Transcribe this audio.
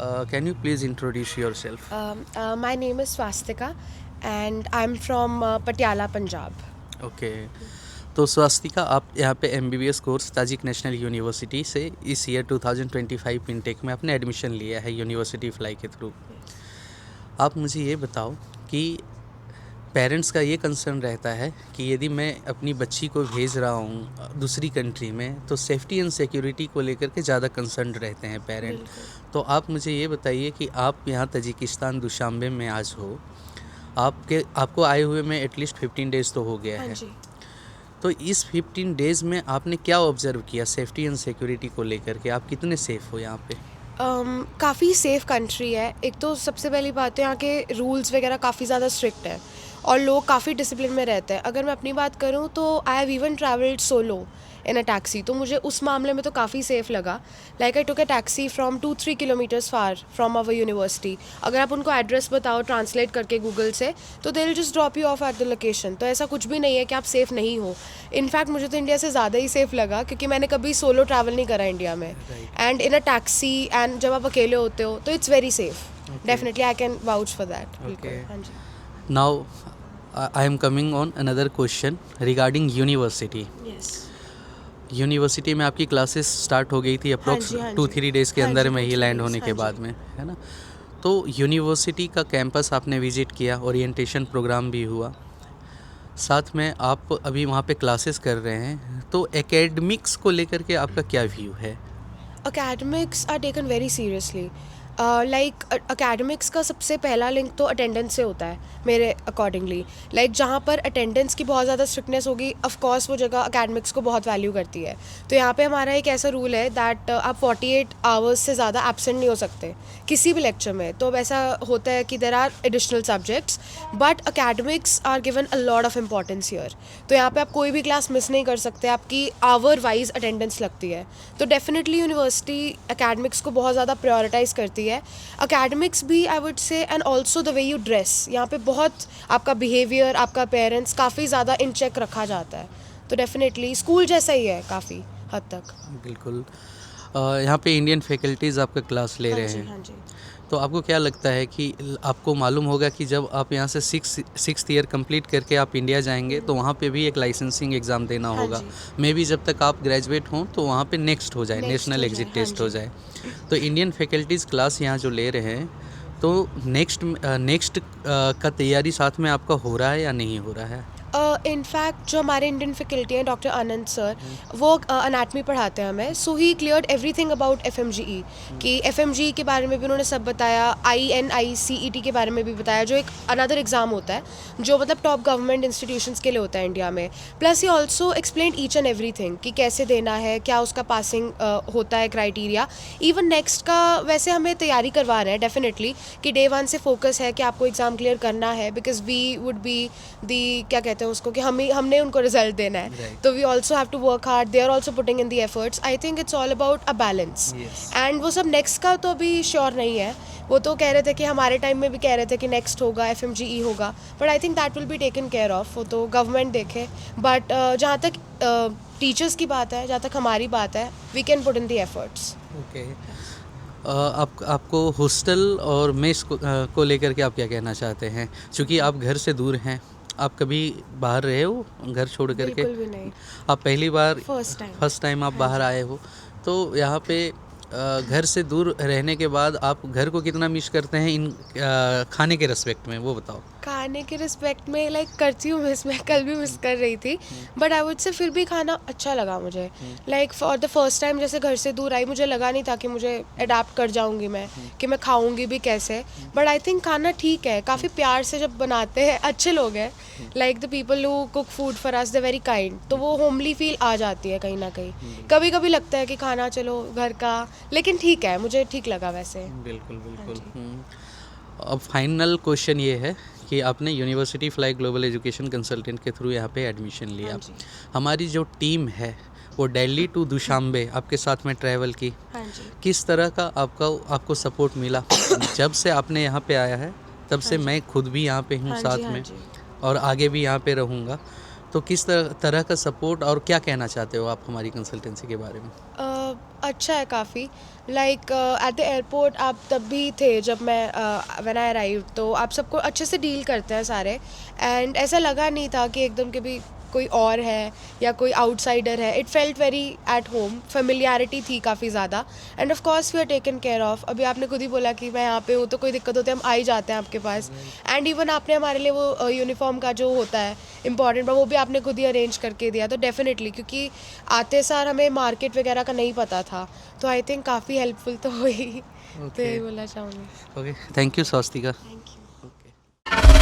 Can you please introduce yourself? My name is Swastika and I'm from Patiala, Punjab. Okay, तो स्वास्तिका आप यहाँ पे MBBS course Tajik national university से इस year 2025 intake में आपने एडमिशन लिया है यूनिवर्सिटी फ्लाई के थ्रू। आप मुझे ये बताओ कि पेरेंट्स का ये कंसर्न रहता है कि यदि मैं अपनी बच्ची को भेज रहा हूँ दूसरी कंट्री में तो सेफ्टी एंड सिक्योरिटी को लेकर के ज़्यादा कंसर्न रहते हैं पेरेंट। बिल्कुल। तो आप मुझे ये बताइए कि आप यहाँ तजिकिस्तान दुशांबे में आज हो, आपको आए हुए में एटलीस्ट 15 डेज़ तो हो गया हाँ है। जी। तो इस 15 डेज़ में आपने क्या ऑब्ज़र्व किया सेफ्टी एंड सिक्योरिटी को लेकर के? आप कितने सेफ़ हो यहाँ पे? काफ़ी सेफ़ कंट्री है। एक तो सबसे पहली बात है यहाँ के रूल्स वगैरह काफ़ी ज़्यादा स्ट्रिक्ट हैं और लोग काफ़ी डिसिप्लिन में रहते हैं। अगर मैं अपनी बात करूँ तो I have even travelled solo in a taxi, तो मुझे उस मामले में तो काफ़ी सेफ़ लगा। Like I took a taxi from 2-3 kilometres far from our university. अगर आप उनको एड्रेस बताओ ट्रांसलेट करके गूगल से, तो they will just drop you of at the location. तो ऐसा कुछ भी नहीं है कि आप सेफ़ नहीं हो। इनफैक्ट मुझे तो इंडिया से ज़्यादा ही सेफ़ लगा क्योंकि मैंने कभी सोलो ट्रैवल नहीं करा इंडिया में। Right. And in a taxi and जब आप अकेले होते हो तो it's very safe. Okay. Definitely I can vouch for that. बिल्कुल। ओके। हाँ जी। Now I am coming on another question regarding university. Yes. University में आपकी क्लासेस स्टार्ट हो गई थी हाँ अप्रोक्स जी, हाँ टू जी। थ्री डेज़ के हाँ अंदर जी, में ही 2-3 लैंड days, होने हाँ के जी। बाद में, है ना? तो यूनिवर्सिटी का कैंपस आपने विजिट किया, ओरिएंटेशन प्रोग्राम भी हुआ, साथ में आप अभी वहाँ पे क्लासेस कर रहे हैं, तो एकेडमिक्स को लेकर के आपका क्या व्यू है? academics are taken very seriously. Like academics का सबसे पहला लिंक तो अटेंडेंस से होता है मेरे अकॉर्डिंगली। लाइक जहाँ पर अटेंडेंस की बहुत ज़्यादा स्ट्रिक्टनेस होगी, ऑफ कोर्स वो जगह academics को बहुत वैल्यू करती है। तो यहाँ पे हमारा एक ऐसा रूल है दैट आप 48 आवर्स से ज़्यादा एब्सेंट नहीं हो सकते किसी भी लेक्चर में। तो अब ऐसा होता है कि there are additional subjects but academics are given a lot of importance year. तो यहाँ पे आप कोई भी क्लास मिस नहीं कर सकते, आपकी आवर वाइज अटेंडेंस लगती है। तो डेफिनेटली यूनिवर्सिटी academics को बहुत ज़्यादा प्रायोरिटाइज करती है। academics भी I would say, and also the way you dress, यहाँ पे बहुत आपका बिहेवियर, आपका पेरेंट्स काफ़ी ज़्यादा इन चेक रखा जाता है। तो डेफिनेटली स्कूल जैसा ही है काफ़ी हद तक। बिल्कुल। यहाँ पे इंडियन फैकल्टीज़ आपका क्लास ले हाँ रहे जी, हैं, हाँ जी। तो आपको क्या लगता है कि आपको मालूम होगा कि जब आप यहाँ से सिक्स्थ ईयर कंप्लीट करके आप इंडिया जाएंगे तो वहाँ पे भी एक लाइसेंसिंग एग्ज़ाम देना हाँ होगा। जी। मे बी जब तक आप ग्रेजुएट हों तो वहाँ पे नेक्स्ट हो जाए, नेक्स्ट नेशनल हो जाए, एग्ज़िट हाँ टेस्ट हो जी। जाए। तो इंडियन फैकल्टीज़ क्लास यहाँ जो ले रहे हैं, तो नेक्स्ट का तैयारी साथ में आपका हो रहा है या नहीं हो रहा है? इनफैक्ट जो हमारे इंडियन फैकल्टी हैं, डॉक्टर आनंद सर, वो अनाटमी पढ़ाते हैं हमें। So he cleared everything about FMGE, कि FMGE के बारे में भी उन्होंने सब बताया। INICET के बारे में भी बताया, जो एक अनदर एग्ज़ाम होता है जो मतलब टॉप गवर्नमेंट इंस्टीट्यूशंस के लिए होता है इंडिया में। Plus he also explain each and everything कि कैसे देना है, क्या उसका पासिंग होता है क्राइटेरिया। इवन नेक्स्ट का वैसे हमें तैयारी करवा रहे हैं डेफिनेटली, कि डे 1 से फोकस है कि आपको एग्ज़ाम क्लियर करना है, because we would be the, क्या कहते हैं उसको, कि हमने उनको रिजल्ट देना है। राइट। तो we also have to work hard, they are also putting in the efforts. I think it's all about a balance. Yes. And वो सब नेक्स्ट का तो अभी श्योर नहीं है। वो तो कह रहे थे कि हमारे टाइम में भी कह रहे थे कि नेक्स्ट होगा, FMGE होगा, but I think that will be taken care of. वो तो गवर्नमेंट देखे। बट जहाँ तक टीचर्स की बात है, जहाँ तक हमारी बात है, we can put in the efforts. Okay. आपको हॉस्टल और मेस को लेकर के आप क्या कहना चाहते हैं? चूँकि आप घर से दूर हैं, आप कभी बाहर रहे हो घर छोड़ कर के? बिल्कुल भी नहीं। आप पहली बार फर्स्ट टाइम। फर्स्ट टाइम आप हाँ बाहर जी। आए हो, तो यहाँ पे घर से दूर रहने के बाद आप घर को कितना मिस करते हैं इन खाने के रिस्पेक्ट में, वो बताओ? खाने के रिस्पेक्ट में लाइक करती हूँ मिस, मैं कल भी मिस कर रही थी, बट आई वुड से फिर भी खाना अच्छा लगा मुझे। Like for the first time जैसे घर से दूर आई, मुझे लगा नहीं था कि मुझे अडाप्ट कर जाऊंगी मैं, कि मैं खाऊंगी भी कैसे। बट आई थिंक खाना ठीक है, काफ़ी प्यार से जब बनाते हैं, अच्छे लोग हैं। Like the people who cook food for us, the very kind. तो वो होमली फील आ जाती है कहीं ना कहीं। कभी कभी लगता है कि खाना चलो घर का, लेकिन ठीक है, मुझे ठीक लगा वैसे। बिल्कुल, बिल्कुल। जी। अब फाइनल क्वेश्चन ये है कि आपने university fly global education consultant के थ्रू यहाँ पे एडमिशन हाँ लिया। जी। हमारी जो टीम है वो दिल्ली टू दुशांबे आपके साथ में ट्रैवल की। हाँ जी। किस तरह का आपको सपोर्ट मिला? जब से आपने यहाँ पे आया है तब से हाँ जी। मैं खुद भी यहाँ पे हूँ हाँ जी। साथ हाँ में, जी। और आगे भी यहाँ पे रहूँगा। तो किस तरह का सपोर्ट, और क्या कहना चाहते हो आप हमारी कंसल्टेंसी के बारे में? अच्छा है काफ़ी। लाइक एट द एयरपोर्ट आप तब भी थे जब मैं व्हेन आई अराइव, तो आप सबको अच्छे से डील करते हैं सारे। एंड ऐसा लगा नहीं था कि एकदम के भी कोई और है या कोई आउटसाइडर है। It felt very at home, familiarity थी काफ़ी ज़्यादा। And of course we are taken care of. अभी आपने खुद ही बोला कि मैं यहाँ पे हूँ तो कोई दिक्कत होती है हम आ ही जाते हैं आपके पास। एंड इवन आपने हमारे लिए वो यूनिफॉर्म का जो होता है इम्पॉर्टेंट, वो भी आपने खुद ही अरेंज करके दिया। तो डेफिनेटली, क्योंकि आते सार हमें मार्केट वगैरह का नहीं पता था, तो आई थिंक काफ़ी हेल्पफुल तो हुई। तो ओके यही बोलना चाहूँगी। Okay, thank you Swastika. Thank you. Okay.